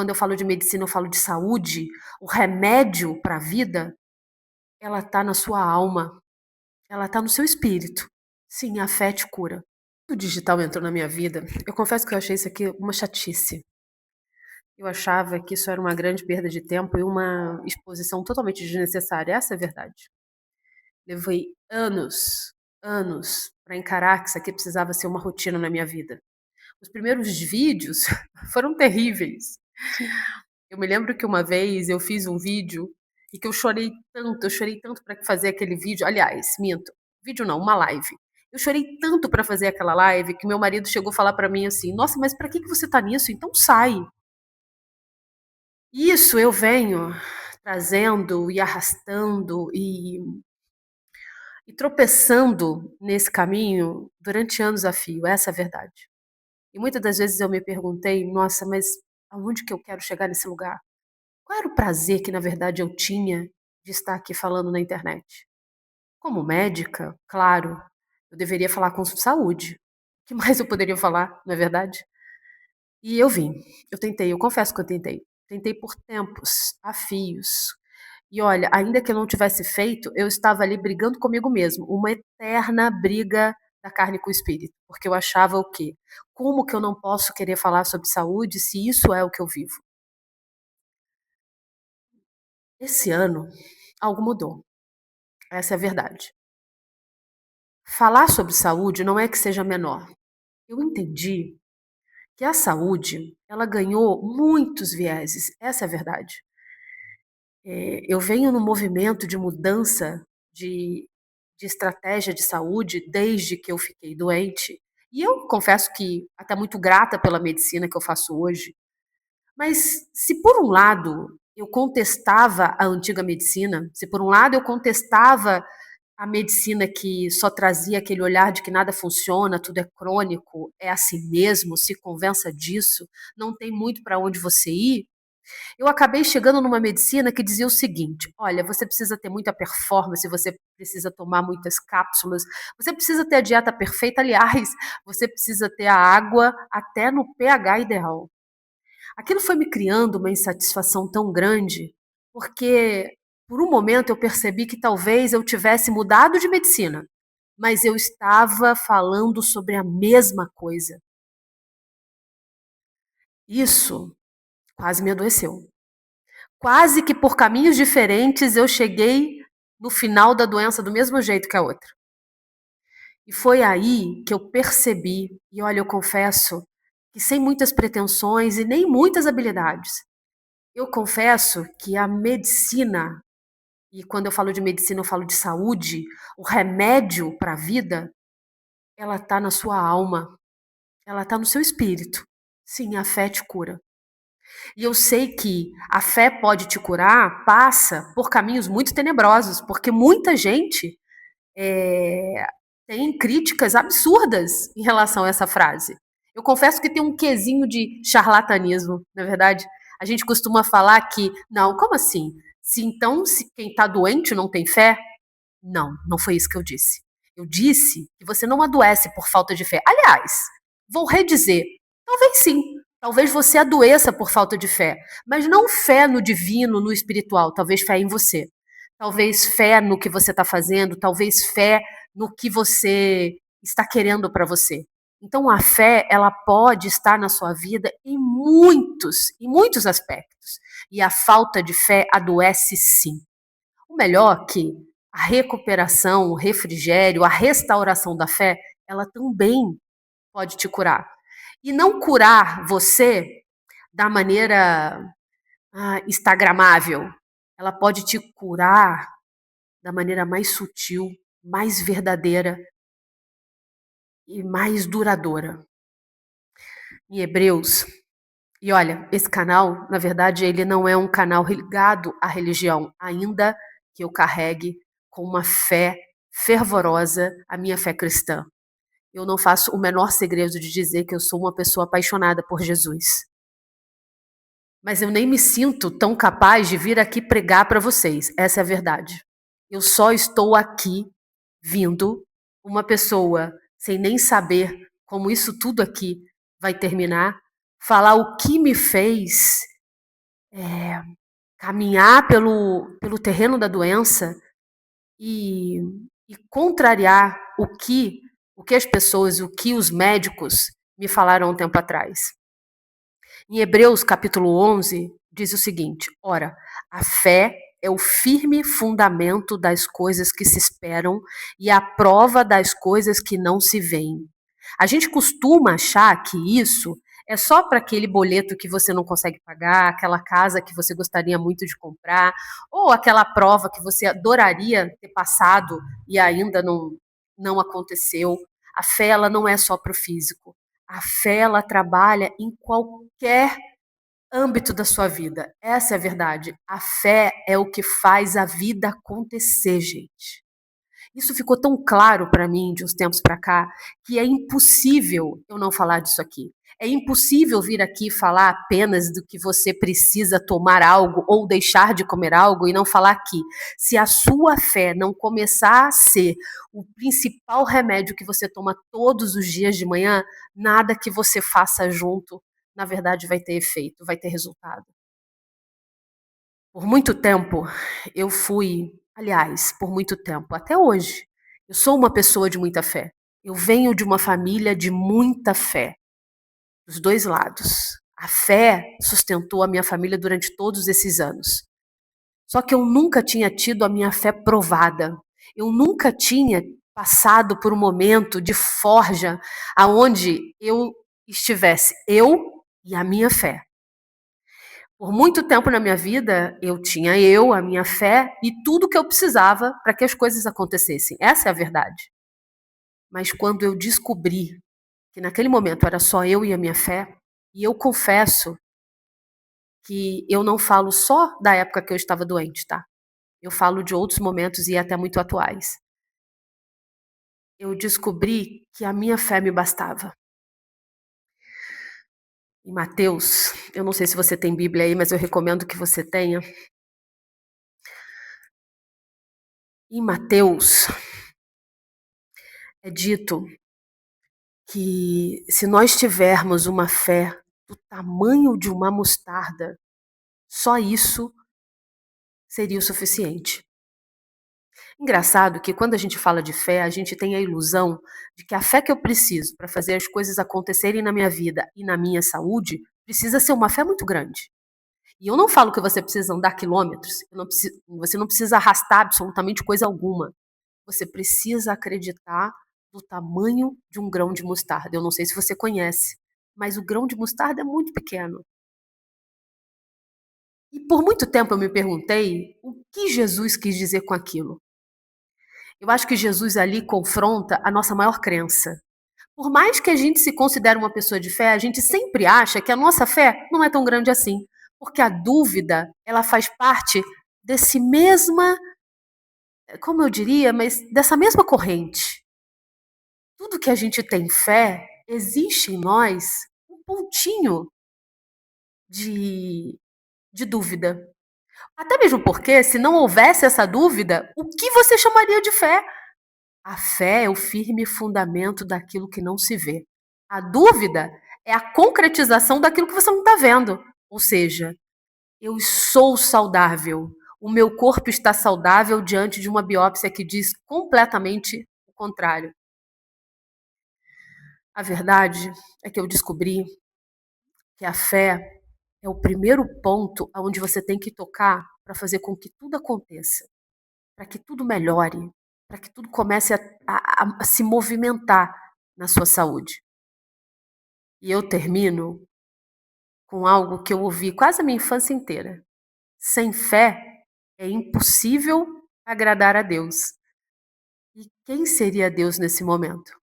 Quando eu falo de medicina, eu falo de saúde. O remédio para a vida, ela tá na sua alma, ela tá no seu espírito. Sim, a fé te cura. O digital entrou na minha vida, eu confesso que eu achei isso aqui uma chatice. Eu achava que isso era uma grande perda de tempo e uma exposição totalmente desnecessária, essa é a verdade. Levei anos, anos para encarar que isso aqui precisava ser uma rotina na minha vida. Os primeiros vídeos foram terríveis. Eu me lembro que uma vez eu fiz um vídeo e que eu chorei tanto para fazer aquele vídeo. Aliás, minto, vídeo não, uma live. Eu chorei tanto para fazer aquela live que meu marido chegou a falar para mim assim: "Nossa, mas para que você tá nisso? Então sai". Isso eu venho trazendo e arrastando e tropeçando nesse caminho durante anos a fio, essa é a verdade. E muitas das vezes eu me perguntei: "Nossa, mas aonde que eu quero chegar nesse lugar?". Qual era o prazer que, na verdade, eu tinha de estar aqui falando na internet? Como médica, claro, eu deveria falar com saúde. O que mais eu poderia falar, não é verdade? E eu vim, eu tentei, eu confesso que eu tentei. Tentei por tempos, a fios. E olha, ainda que eu não tivesse feito, eu estava ali brigando comigo mesmo, uma eterna briga da carne com o espírito, porque eu achava o quê? Como que eu não posso querer falar sobre saúde se isso é o que eu vivo? Esse ano, algo mudou. Essa é a verdade. Falar sobre saúde não é que seja menor. Eu entendi que a saúde, ela ganhou muitos vieses, essa é a verdade. Eu venho no movimento de mudança de de estratégia de saúde desde que eu fiquei doente, e eu confesso que até muito grata pela medicina que eu faço hoje, mas se por um lado eu contestava a antiga medicina, se por um lado eu contestava a medicina que só trazia aquele olhar de que nada funciona, tudo é crônico, é assim mesmo, se convença disso, não tem muito para onde você ir. Eu acabei chegando numa medicina que dizia o seguinte: olha, você precisa ter muita performance, você precisa tomar muitas cápsulas, você precisa ter a dieta perfeita, aliás, você precisa ter a água até no pH ideal. Aquilo foi me criando uma insatisfação tão grande, porque por um momento eu percebi que talvez eu tivesse mudado de medicina, mas eu estava falando sobre a mesma coisa. Isso quase me adoeceu. Quase que por caminhos diferentes eu cheguei no final da doença do mesmo jeito que a outra. E foi aí que eu percebi, e olha, eu confesso que sem muitas pretensões e nem muitas habilidades, eu confesso que a medicina, e quando eu falo de medicina eu falo de saúde, o remédio para a vida, ela está na sua alma, ela está no seu espírito. Sim, a fé te cura. E eu sei que a fé pode te curar, passa por caminhos muito tenebrosos, porque muita gente eh, tem críticas absurdas em relação a essa frase. Eu confesso que tem um quesinho de charlatanismo, na verdade. A gente costuma falar que, não, como assim? Se quem está doente não tem fé? Não, não foi isso que eu disse. Eu disse que você não adoece por falta de fé. Aliás, vou redizer, talvez sim. Talvez você adoeça por falta de fé, mas não fé no divino, no espiritual, talvez fé em você. Talvez fé no que você está fazendo, talvez fé no que você está querendo para você. Então a fé, ela pode estar na sua vida em muitos aspectos. E a falta de fé adoece sim. O melhor é que a recuperação, o refrigério, a restauração da fé, ela também pode te curar. E não curar você da maneira instagramável. Ela pode te curar da maneira mais sutil, mais verdadeira e mais duradoura. Em Hebreus, e olha, esse canal, na verdade, ele não é um canal ligado à religião, ainda que eu carregue com uma fé fervorosa a minha fé cristã. Eu não faço o menor segredo de dizer que eu sou uma pessoa apaixonada por Jesus. Mas eu nem me sinto tão capaz de vir aqui pregar para vocês, essa é a verdade. Eu só estou aqui vindo, uma pessoa sem nem saber como isso tudo aqui vai terminar, falar o que me fez eh, caminhar pelo terreno da doença e, e contrariar o que as pessoas, o que os médicos me falaram um tempo atrás. Em Hebreus capítulo 11, diz o seguinte: ora, a fé é o firme fundamento das coisas que se esperam e a prova das coisas que não se veem. A gente costuma achar que isso é só para aquele boleto que você não consegue pagar, aquela casa que você gostaria muito de comprar, ou aquela prova que você adoraria ter passado e ainda não aconteceu. A fé ela não é só para o físico. A fé ela trabalha em qualquer âmbito da sua vida. Essa é a verdade. A fé é o que faz a vida acontecer, gente. Isso ficou tão claro para mim de uns tempos para cá que é impossível eu não falar disso aqui. É impossível vir aqui falar apenas do que você precisa tomar algo ou deixar de comer algo e não falar que se a sua fé não começar a ser o principal remédio que você toma todos os dias de manhã, nada que você faça junto, na verdade, vai ter efeito, vai ter resultado. Por muito tempo eu fui, aliás, por muito tempo, até hoje, eu sou uma pessoa de muita fé. Eu venho de uma família de muita fé, dos dois lados. A fé sustentou a minha família durante todos esses anos. Só que eu nunca tinha tido a minha fé provada. Eu nunca tinha passado por um momento de forja aonde eu estivesse eu e a minha fé. Por muito tempo na minha vida, eu tinha a minha fé e tudo que eu precisava para que as coisas acontecessem. Essa é a verdade. Mas quando eu descobri que naquele momento era só eu e a minha fé, e eu confesso que eu não falo só da época que eu estava doente, tá? Eu falo de outros momentos e até muito atuais. Eu descobri que a minha fé me bastava. Em Mateus, eu não sei se você tem Bíblia aí, mas eu recomendo que você tenha. Em Mateus, é dito que se nós tivermos uma fé do tamanho de uma mostarda, só isso seria o suficiente. Engraçado que quando a gente fala de fé, a gente tem a ilusão de que a fé que eu preciso para fazer as coisas acontecerem na minha vida e na minha saúde precisa ser uma fé muito grande. E eu não falo que você precisa andar quilômetros, você não precisa arrastar absolutamente coisa alguma. Você precisa acreditar no tamanho de um grão de mostarda. Eu não sei se você conhece, mas o grão de mostarda é muito pequeno. E por muito tempo eu me perguntei o que Jesus quis dizer com aquilo. Eu acho que Jesus ali confronta a nossa maior crença. Por mais que a gente se considere uma pessoa de fé, a gente sempre acha que a nossa fé não é tão grande assim, porque a dúvida, ela faz parte desse mesma, como eu diria, mas dessa mesma corrente. Tudo que a gente tem fé, existe em nós um pontinho de, de dúvida. Até mesmo porque, se não houvesse essa dúvida, o que você chamaria de fé? A fé é o firme fundamento daquilo que não se vê. A dúvida é a concretização daquilo que você não está vendo. Ou seja, eu sou saudável. O meu corpo está saudável diante de uma biópsia que diz completamente o contrário. A verdade é que eu descobri que a fé é o primeiro ponto aonde você tem que tocar para fazer com que tudo aconteça, para que tudo melhore, para que tudo comece a se movimentar na sua saúde. E eu termino com algo que eu ouvi quase a minha infância inteira. Sem fé é impossível agradar a Deus. E quem seria Deus nesse momento?